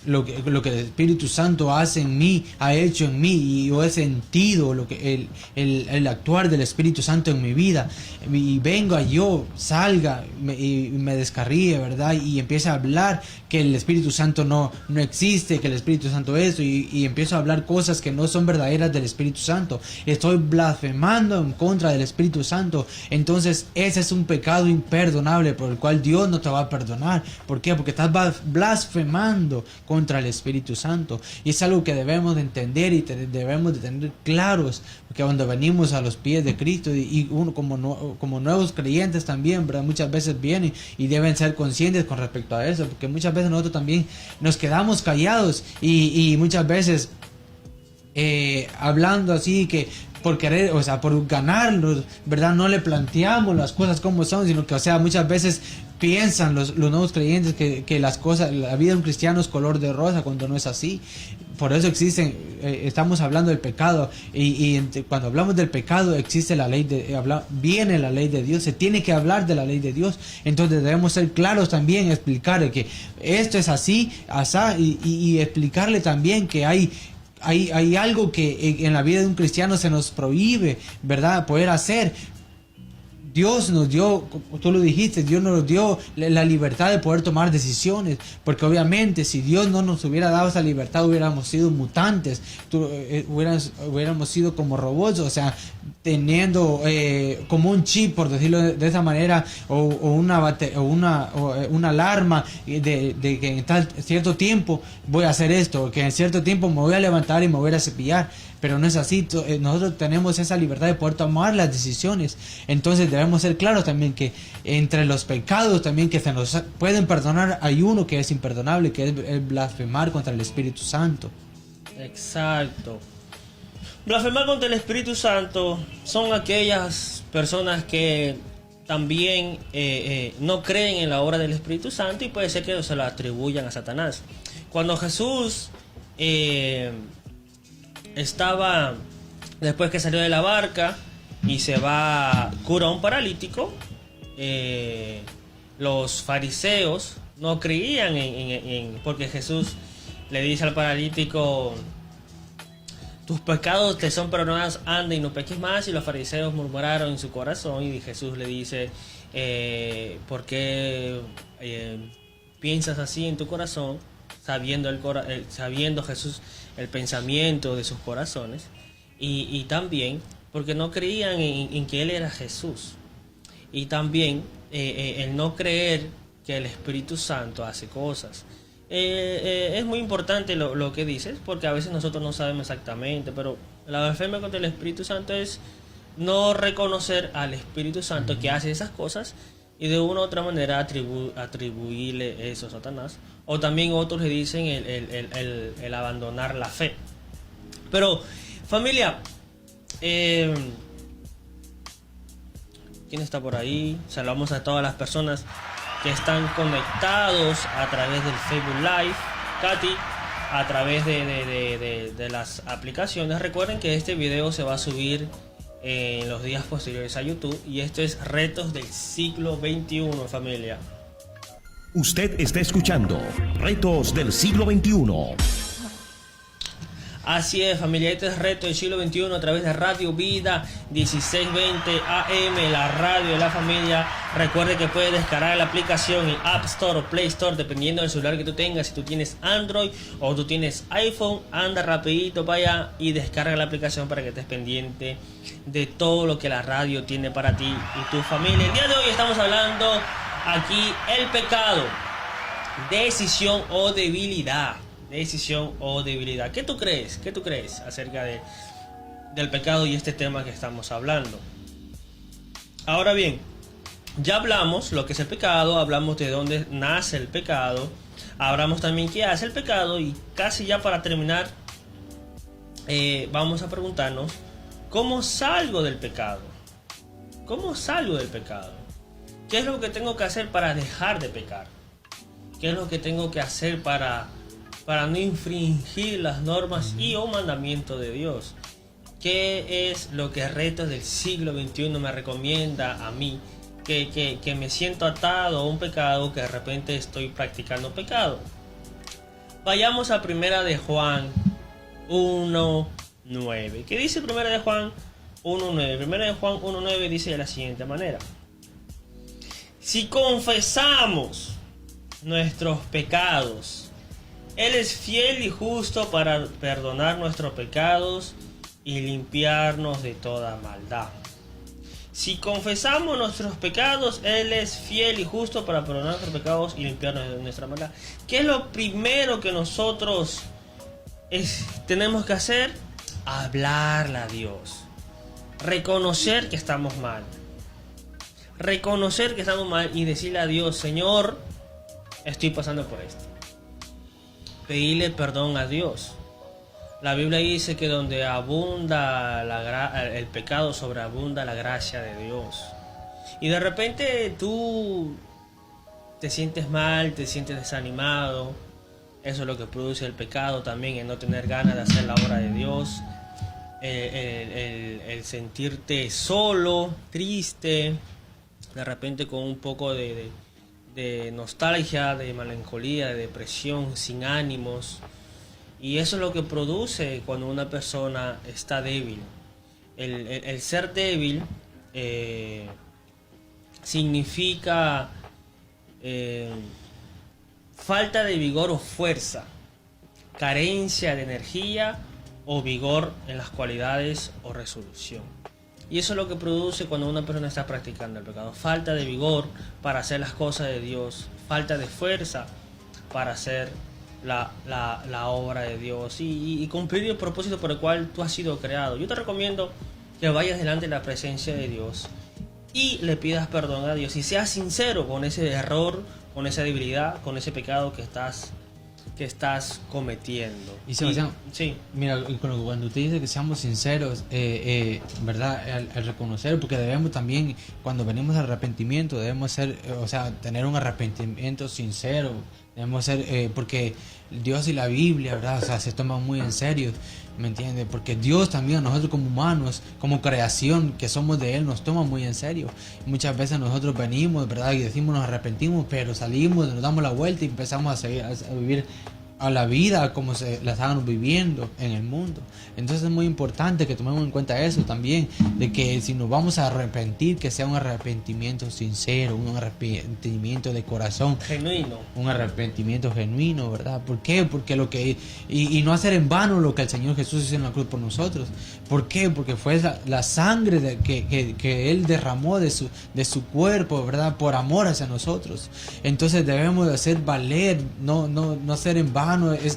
lo que el Espíritu Santo hace en mí, ha hecho en mí, y yo he sentido lo que el actuar del Espíritu Santo en mi vida, y venga yo, salga y me descarríe, ¿verdad? Y empieza a hablar que el Espíritu Santo no existe, que el Espíritu Santo es, y empiezo a hablar cosas que no son verdaderas del Espíritu Santo. Estoy blasfemando en contra del Espíritu Santo. Entonces ese es un pecado imperdonable por el cual Dios no te va a perdonar. ¿Por qué? Porque estás blasfemando contra el Espíritu Santo, y es algo que debemos de entender y debemos de tener claros, porque cuando venimos a los pies de Cristo, y uno como nuevos creyentes también, ¿verdad? Muchas veces vienen y deben ser conscientes con respecto a eso, porque muchas veces nosotros también nos quedamos callados y muchas veces hablando así que por querer, o sea, por ganarlos, ¿verdad? No le planteamos las cosas como son, sino que, o sea, muchas veces piensan los nuevos creyentes que las cosas, la vida de un cristiano es color de rosa, cuando no es así. Por eso existen, estamos hablando del pecado, y cuando hablamos del pecado existe la ley viene la ley de Dios, se tiene que hablar de la ley de Dios. Entonces debemos ser claros también, explicar que esto es así, asá, y explicarle también que hay algo que en la vida de un cristiano se nos prohíbe, ¿verdad? Poder hacer. Dios nos dio, tú lo dijiste, Dios nos dio la libertad de poder tomar decisiones, porque obviamente si Dios no nos hubiera dado esa libertad hubiéramos sido mutantes, hubiéramos sido como robots, o sea, teniendo como un chip, por decirlo de esa manera, o una alarma de que en cierto tiempo voy a hacer esto, que en cierto tiempo me voy a levantar y me voy a cepillar. Pero no es así. Nosotros tenemos esa libertad de poder tomar las decisiones. Entonces debemos ser claros también que entre los pecados también que se nos pueden perdonar, hay uno que es imperdonable, que es el blasfemar contra el Espíritu Santo. Exacto. Blasfemar contra el Espíritu Santo son aquellas personas que también no creen en la obra del Espíritu Santo, y puede ser que se la atribuyan a Satanás. Cuando Jesús estaba, después que salió de la barca y se va, cura a un paralítico, los fariseos no creían porque Jesús le dice al paralítico: tus pecados te son perdonados, anda y no peques más. Y los fariseos murmuraron en su corazón, y Jesús le dice: ¿por qué piensas así en tu corazón? Sabiendo Jesús el pensamiento de sus corazones, y también porque no creían en que Él era Jesús, y también el no creer que el Espíritu Santo hace cosas. Es muy importante lo que dices, porque a veces nosotros no sabemos exactamente, pero la blasfemia contra el Espíritu Santo es no reconocer al Espíritu Santo que hace esas cosas, y de una u otra manera atribuirle eso a Satanás. O también otros le dicen el abandonar la fe. Pero, familia, ¿quién está por ahí? Saludamos a todas las personas que están conectados a través del Facebook Live, Katy, a través de las aplicaciones. Recuerden que este video se va a subir en los días posteriores a YouTube, y esto es Retos del Siglo XXI, familia. Usted está escuchando Retos del Siglo XXI. Así es, familia, este es Reto del Siglo XXI a través de Radio Vida 1620 AM, la radio de la familia. Recuerde que puede descargar la aplicación en App Store o Play Store, dependiendo del celular que tú tengas. Si tú tienes Android o tú tienes iPhone, anda rapidito para allá y descarga la aplicación para que estés pendiente de todo lo que la radio tiene para ti y tu familia. El día de hoy estamos hablando aquí el pecado, decisión o debilidad. Decisión o debilidad. ¿Qué tú crees? ¿Qué tú crees acerca del pecado y este tema que estamos hablando? Ahora bien, ya hablamos lo que es el pecado, hablamos de dónde nace el pecado, hablamos también qué hace el pecado y casi ya para terminar vamos a preguntarnos ¿cómo salgo del pecado? ¿Cómo salgo del pecado? ¿Qué es lo que tengo que hacer para dejar de pecar? ¿Qué es lo que tengo que hacer para no infringir las normas y o mandamientos de Dios? ¿Qué es lo que Reto del Siglo XXI me recomienda a mí? Que me siento atado a un pecado, que de repente estoy practicando pecado. Vayamos a Primera de Juan 1:9. ¿Qué dice Primera de Juan 1:9? Primera de Juan 1:9 dice de la siguiente manera: si confesamos nuestros pecados, Él es fiel y justo para perdonar nuestros pecados y limpiarnos de toda maldad. Si confesamos nuestros pecados, Él es fiel y justo para perdonar nuestros pecados y limpiarnos de nuestra maldad. ¿Qué es lo primero que nosotros tenemos que hacer? Hablarle a Dios. Reconocer que estamos mal. Reconocer que estamos mal y decirle a Dios: Señor, estoy pasando por esto. Pedirle perdón a Dios. La Biblia dice que donde abunda el pecado, sobreabunda la gracia de Dios. Y de repente tú te sientes mal, te sientes desanimado. Eso es lo que produce el pecado también, el no tener ganas de hacer la obra de Dios. El sentirte solo, triste, de repente con un poco de nostalgia, de melancolía, de depresión, sin ánimos. Y eso es lo que produce cuando una persona está débil. El ser débil significa falta de vigor o fuerza, carencia de energía o vigor en las cualidades o resolución. Y eso es lo que produce cuando una persona está practicando el pecado: falta de vigor para hacer las cosas de Dios, falta de fuerza para hacer la obra de Dios y cumplir el propósito por el cual tú has sido creado. Yo te recomiendo que vayas delante de la presencia de Dios y le pidas perdón a Dios y seas sincero con ese error, con esa debilidad, con ese pecado que estás cometiendo. Y Sebastián, sí. Mira, cuando usted dice que seamos sinceros, ¿verdad? Al reconocer, porque debemos también, cuando venimos al arrepentimiento, debemos ser, tener un arrepentimiento sincero. Debemos ser, porque Dios y la Biblia, ¿verdad? Se toman muy en serio, ¿me entiendes? Porque Dios también, nosotros como humanos, como creación que somos de Él, nos toma muy en serio. Muchas veces nosotros venimos, ¿verdad? Y decimos nos arrepentimos, pero salimos, nos damos la vuelta y empezamos a vivir a la vida como la estaban viviendo en el mundo. Entonces es muy importante que tomemos en cuenta eso también, de que si nos vamos a arrepentir, que sea un arrepentimiento sincero, un arrepentimiento de corazón, genuino, un arrepentimiento genuino, ¿verdad? ¿Por qué? Porque y no hacer en vano lo que el Señor Jesús hizo en la cruz por nosotros. ¿Por qué? Porque fue la sangre que Él derramó de su cuerpo, ¿verdad? Por amor hacia nosotros. Entonces debemos de hacer valer, no hacer en vano,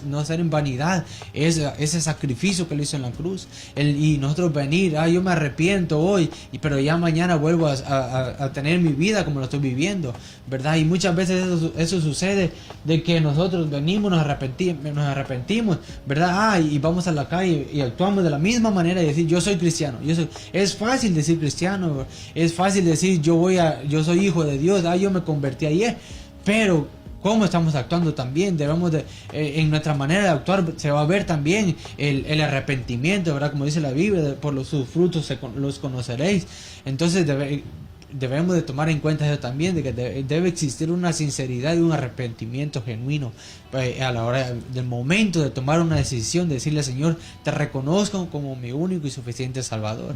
no hacer en vanidad ese sacrificio que Él hizo en la cruz. Y nosotros venir, yo me arrepiento hoy, pero ya mañana vuelvo a tener mi vida como lo estoy viviendo, ¿verdad? Y muchas veces eso sucede, de que nosotros venimos, nos arrepentimos, ¿verdad? Y vamos a la calle y actuamos de la misma manera y decir yo soy cristiano. Es fácil decir cristiano, es fácil decir yo soy hijo de Dios, yo me convertí ayer, pero cómo estamos actuando también, debemos en nuestra manera de actuar se va a ver también el arrepentimiento, ¿verdad? Como dice la Biblia, por sus frutos los conoceréis. Entonces debemos de tomar en cuenta eso también, de que debe existir una sinceridad y un arrepentimiento genuino a la hora del momento de tomar una decisión, de decirle: Señor, te reconozco como mi único y suficiente Salvador.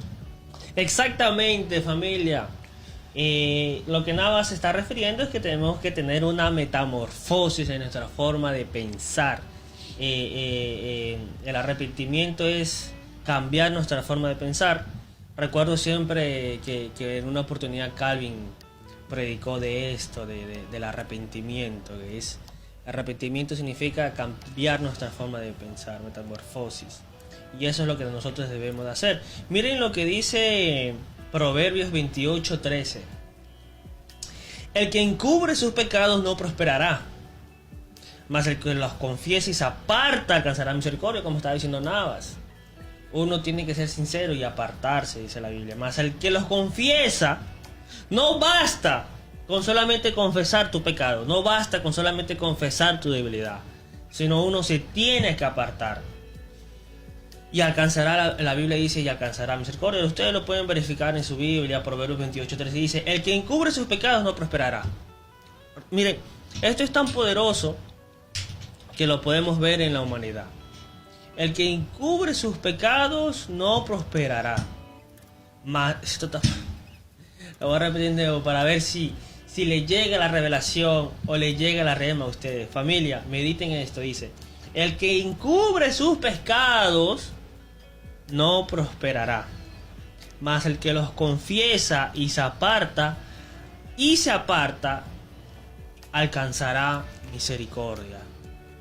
Exactamente, familia. Lo que Navas se está refiriendo es que tenemos que tener una metamorfosis en nuestra forma de pensar. El arrepentimiento es cambiar nuestra forma de pensar. Recuerdo siempre que en una oportunidad Calvin predicó de esto, del arrepentimiento, que es: arrepentimiento significa cambiar nuestra forma de pensar, metamorfosis. Y eso es lo que nosotros debemos de hacer. Miren lo que dice Proverbios 28:13. El que encubre sus pecados no prosperará, mas el que los confiese y se aparta alcanzará misericordia, como estaba diciendo Navas. Uno tiene que ser sincero y apartarse, dice la Biblia. Mas el que los confiesa, no basta con solamente confesar tu pecado, no basta con solamente confesar tu debilidad, sino uno se tiene que apartar. Y alcanzará, la Biblia dice, y alcanzará misericordia. Ustedes lo pueden verificar en su Biblia. Proverbios 28:13 dice: el que encubre sus pecados no prosperará. Miren, esto es tan poderoso que lo podemos ver en la humanidad. El que encubre sus pecados no prosperará. Esto está... Lo voy a repetir de nuevo para ver si le llega la revelación o le llega la rema a ustedes. Familia, mediten en esto. Dice: el que encubre sus pecados no prosperará, mas el que los confiesa y se aparta alcanzará misericordia.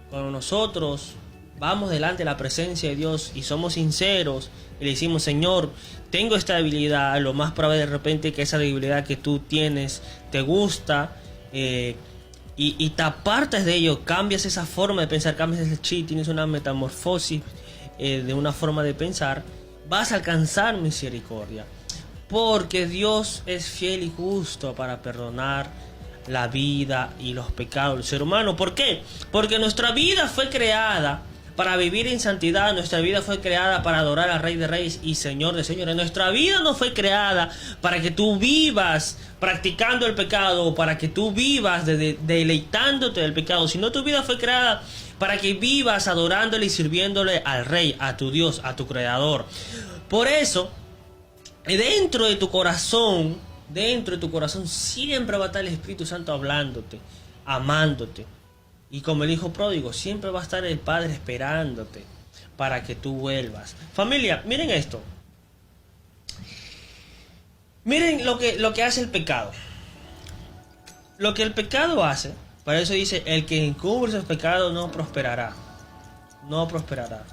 Cuando nosotros vamos delante de la presencia de Dios y somos sinceros y le decimos: Señor, tengo esta debilidad, lo más probable de repente que esa debilidad que tú tienes te gusta, y te apartas de ello, cambias esa forma de pensar, cambias ese chip, tienes una metamorfosis de una forma de pensar, vas a alcanzar misericordia, porque Dios es fiel y justo para perdonar la vida y los pecados del ser humano. ¿Por qué? Porque nuestra vida fue creada para vivir en santidad. Nuestra vida fue creada para adorar al Rey de Reyes y Señor de Señores. Nuestra vida no fue creada para que tú vivas practicando el pecado, o para que tú vivas deleitándote del pecado, sino tu vida fue creada para que vivas adorándole y sirviéndole al Rey, a tu Dios, a tu Creador. Por eso, dentro de tu corazón siempre va a estar el Espíritu Santo hablándote, amándote. Y como el hijo pródigo, siempre va a estar el Padre esperándote para que tú vuelvas. Familia, miren esto. Miren lo que hace el pecado. Lo que el pecado hace, para eso dice: el que encubre sus pecados no prosperará. No prosperará.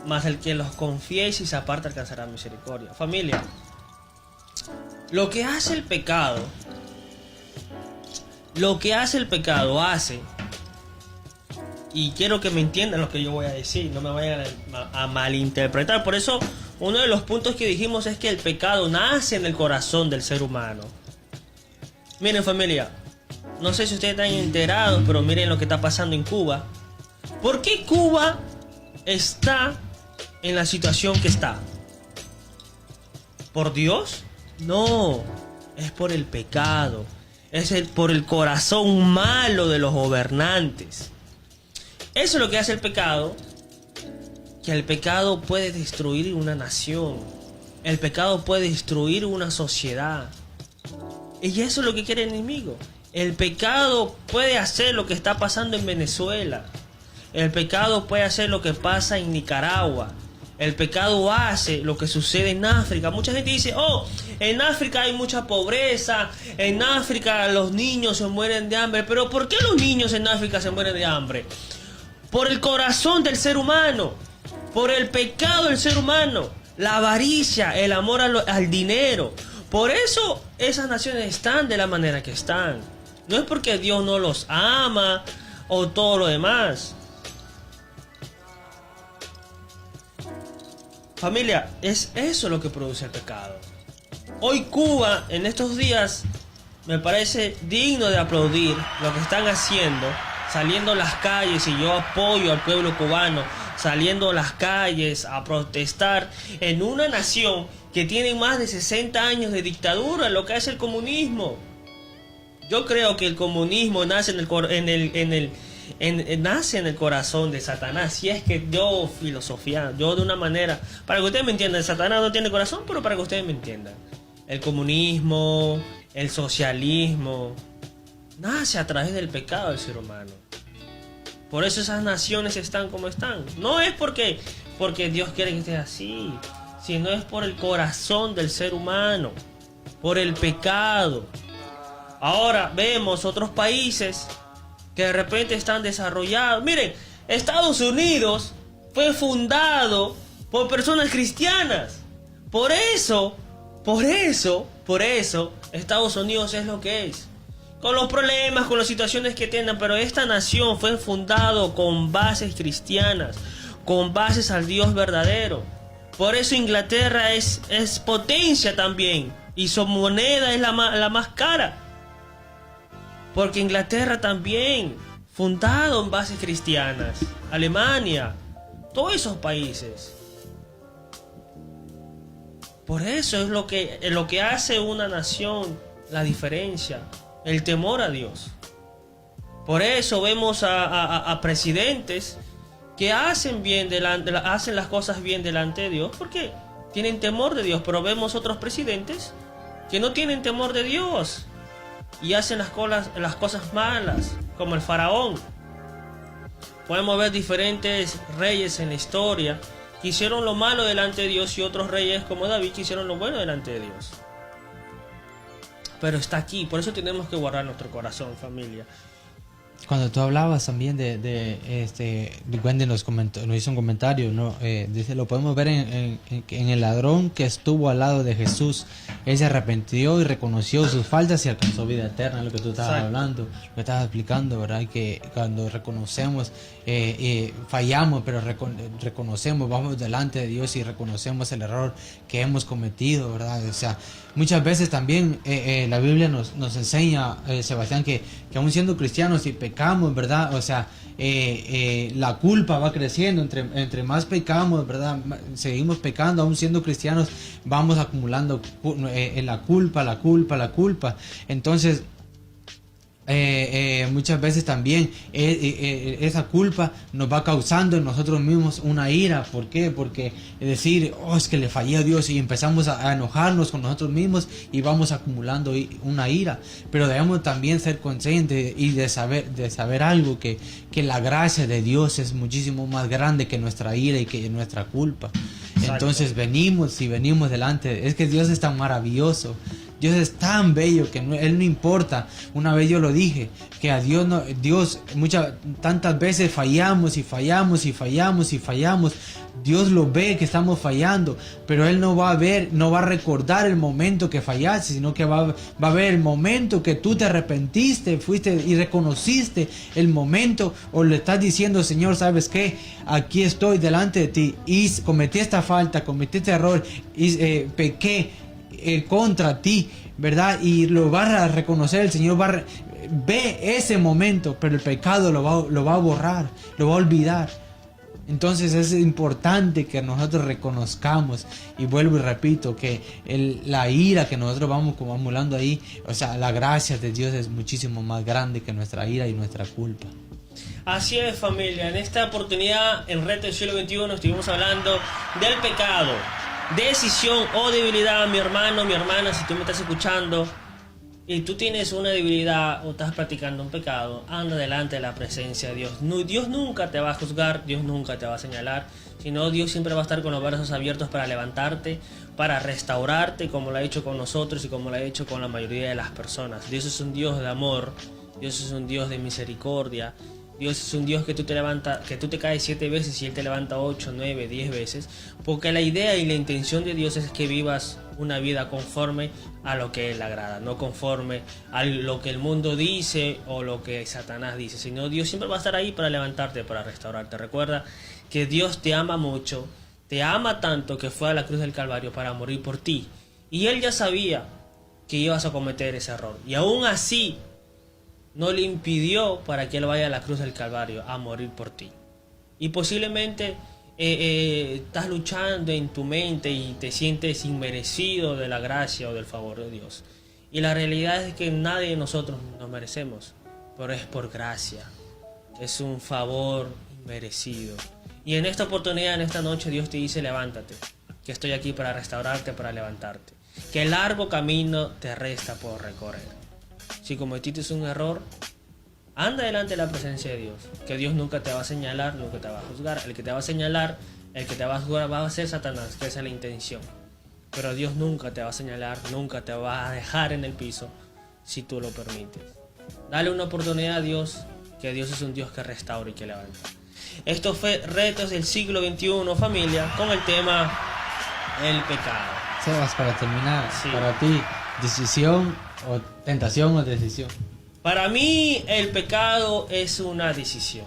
Mas el que los confiese y se aparta alcanzará misericordia. Familia, lo que hace el pecado hace, y quiero que me entiendan lo que yo voy a decir, no me vayan a malinterpretar. Por eso, uno de los puntos que dijimos es que el pecado nace en el corazón del ser humano. Miren, familia, no sé si ustedes están enterados, pero miren lo que está pasando en Cuba. ¿Por qué Cuba está en la situación que está? ¿Por Dios? No, es por el pecado. Es por el corazón malo de los gobernantes. Eso es lo que hace el pecado. Que el pecado puede destruir una nación. El pecado puede destruir una sociedad. Y eso es lo que quiere el enemigo. El pecado puede hacer lo que está pasando en Venezuela. El pecado puede hacer lo que pasa en Nicaragua. El pecado hace lo que sucede en África. Mucha gente dice: oh, en África hay mucha pobreza, en África los niños se mueren de hambre. Pero ¿por qué los niños en África se mueren de hambre? Por el corazón del ser humano, por el pecado del ser humano, la avaricia, el amor al dinero. Por eso esas naciones están de la manera que están. No es porque Dios no los ama o todo lo demás. Familia, es eso lo que produce el pecado. Hoy Cuba, en estos días, me parece digno de aplaudir lo que están haciendo, saliendo a las calles, y yo apoyo al pueblo cubano, saliendo a las calles a protestar en una nación que tienen más de 60 años de dictadura, lo que es el comunismo. Yo creo que el comunismo nace nace en el corazón de Satanás. Si es que yo de una manera, para que ustedes me entiendan, Satanás no tiene corazón, pero para que ustedes me entiendan, el comunismo, el socialismo, nace a través del pecado del ser humano. Por eso esas naciones están como están. No es porque Dios quiere que esté así, sino es por el corazón del ser humano, por el pecado. Ahora vemos otros países que de repente están desarrollados. Miren, Estados Unidos fue fundado por personas cristianas. Por eso, Estados Unidos es lo que es. Con los problemas, con las situaciones que tengan, pero esta nación fue fundado con bases cristianas, con bases al Dios verdadero. Por eso Inglaterra es potencia también, y su moneda es la más cara. Porque Inglaterra también, fundado en bases cristianas. Alemania, todos esos países. Por eso es lo que hace una nación, la diferencia, el temor a Dios. Por eso vemos a presidentes que hacen las cosas bien delante de Dios, porque tienen temor de Dios. Pero vemos otros presidentes que no tienen temor de Dios y hacen las cosas malas, como el faraón. Podemos ver diferentes reyes en la historia que hicieron lo malo delante de Dios, y otros reyes como David que hicieron lo bueno delante de Dios. Pero está aquí, por eso tenemos que guardar nuestro corazón, familia. Cuando tú hablabas también Wendy nos hizo un comentario, ¿no? Dice, lo podemos ver en el ladrón que estuvo al lado de Jesús. Él se arrepintió y reconoció sus faltas y alcanzó vida eterna, lo que tú estabas hablando, lo que estabas explicando, ¿verdad? Que cuando reconocemos, fallamos, pero reconocemos, vamos delante de Dios y reconocemos el error que hemos cometido, ¿verdad? O sea, muchas veces también la Biblia nos enseña, Sebastián, que aún siendo cristianos y pecamos, ¿verdad? O sea, la culpa va creciendo, entre más pecamos, ¿verdad? Seguimos pecando, aún siendo cristianos, vamos acumulando la culpa. Entonces, muchas veces también esa culpa nos va causando en nosotros mismos una ira. ¿Por qué? Porque decir, es que le fallé a Dios, y empezamos a enojarnos con nosotros mismos y vamos acumulando una ira. Pero debemos también ser conscientes y de saber algo, que la gracia de Dios es muchísimo más grande que nuestra ira y que nuestra culpa. Exacto. Entonces venimos delante. Es que Dios es tan maravilloso. Dios es tan bello que Él no importa. Una vez yo lo dije, que a Dios tantas veces fallamos. Dios lo ve que estamos fallando, pero Él no va a recordar el momento que fallaste, sino que va a ver el momento que tú te arrepentiste, fuiste y reconociste el momento, o le estás diciendo, Señor, ¿sabes qué? Aquí estoy delante de ti y cometí esta falta, cometí este error y pequé contra ti, ¿verdad? Y lo va a reconocer el Señor, ve ese momento, pero el pecado lo va a borrar, lo va a olvidar. Entonces es importante que nosotros reconozcamos, y vuelvo y repito, que la ira que nosotros vamos acumulando ahí, o sea, la gracia de Dios es muchísimo más grande que nuestra ira y nuestra culpa. Así es, familia. En esta oportunidad, en Reto del Siglo XXI, estuvimos hablando del pecado, decisión o debilidad. Mi hermano, mi hermana, si tú me estás escuchando y tú tienes una debilidad o estás practicando un pecado, anda delante de la presencia de Dios. Dios nunca te va a juzgar, Dios nunca te va a señalar, sino Dios siempre va a estar con los brazos abiertos para levantarte, para restaurarte, como lo ha hecho con nosotros y como lo ha hecho con la mayoría de las personas. Dios es un Dios de amor, Dios es un Dios de misericordia. Dios es un Dios que tú te caes 7 veces y Él te levanta 8, 9, 10 veces. Porque la idea y la intención de Dios es que vivas una vida conforme a lo que Él le agrada, no conforme a lo que el mundo dice o lo que Satanás dice, sino Dios siempre va a estar ahí para levantarte, para restaurarte. Recuerda que Dios te ama mucho, te ama tanto que fue a la cruz del Calvario para morir por ti. Y Él ya sabía que ibas a cometer ese error. Y aún así no le impidió para que Él vaya a la cruz del Calvario a morir por ti. Y posiblemente estás luchando en tu mente y te sientes inmerecido de la gracia o del favor de Dios. Y la realidad es que nadie de nosotros nos merecemos, pero es por gracia. Es un favor inmerecido. Y en esta oportunidad, en esta noche, Dios te dice: levántate, que estoy aquí para restaurarte, para levantarte. Que el largo camino te resta por recorrer. Si cometiste un error, anda delante de la presencia de Dios, que Dios nunca te va a señalar, nunca te va a juzgar. El que te va a señalar, el que te va a juzgar va a ser Satanás, que esa es la intención. Pero Dios nunca te va a señalar, nunca te va a dejar en el piso si tú lo permites. Dale una oportunidad a Dios, que Dios es un Dios que restaura y que levanta. Esto fue Retos del Siglo XXI, familia, con el tema el pecado. Sebas, para terminar, Sí. para ti, decisión o tentación o decisión. Para mí el pecado es una decisión.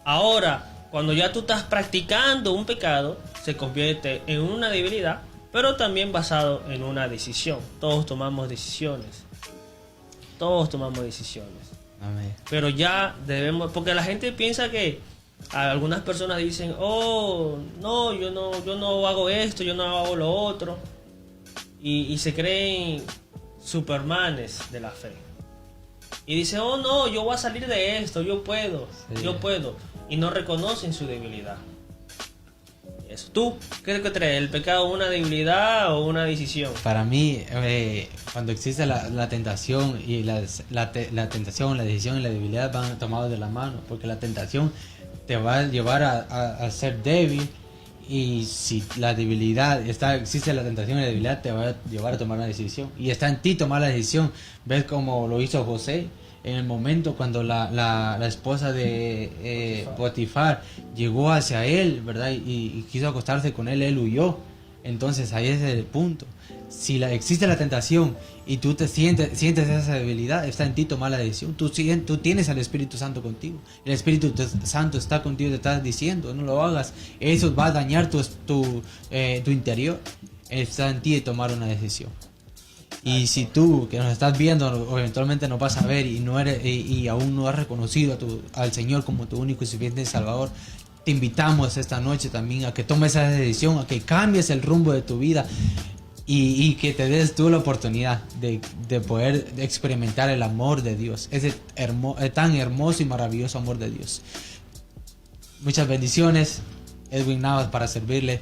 Ahora, cuando ya tú estás practicando un pecado, se convierte en una debilidad, pero también basado en una decisión. Todos tomamos decisiones. Todos tomamos decisiones. Amén. Pero ya debemos, porque la gente piensa que algunas personas dicen: oh, no, yo no hago esto, yo no hago lo otro. Y se creen supermanes de la fe. Y dicen: oh no, yo voy a salir de esto, yo puedo, Sí. yo puedo. Y no reconocen su debilidad. Eso. ¿Tú qué crees? ¿El pecado es una debilidad o una decisión? Para mí, cuando existe la tentación y la tentación, la decisión y la debilidad van tomados de la mano, porque la tentación te va a llevar a ser débil, y si la debilidad existe la tentación y la debilidad, te va a llevar a tomar una decisión, y está en ti tomar la decisión. Ves como lo hizo José en el momento cuando la esposa de Potifar llegó hacia él, ¿verdad? Y quiso acostarse con él, él huyó. Entonces ahí es el punto. Si existe la tentación y tú te sientes esa debilidad, está en ti tomar la decisión. Tú tienes al Espíritu Santo contigo. El Espíritu Santo está contigo, te estás diciendo: no lo hagas. Eso va a dañar tu interior. Está en ti de tomar una decisión. Y si tú, que nos estás viendo, o eventualmente nos vas a ver y no eres y aún no has reconocido al Señor como tu único y suficiente Salvador, te invitamos esta noche también a que tomes esa decisión, a que cambies el rumbo de tu vida y que te des tú la oportunidad de poder experimentar el amor de Dios, ese tan hermoso y maravilloso amor de Dios. Muchas bendiciones. Edwin Navas para servirle.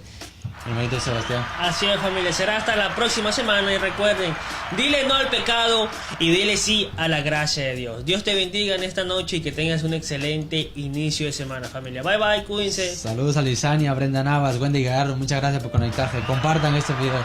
Hermanito Sebastián. Así es, familia, será hasta la próxima semana. Y recuerden, dile no al pecado y dile sí a la gracia de Dios. Dios te bendiga en esta noche y que tengas un excelente inicio de semana, familia. Bye bye, cuídense. Saludos a Lisania, Brenda Navas, Wendy Gallardo, muchas gracias por conectarse. Compartan este video.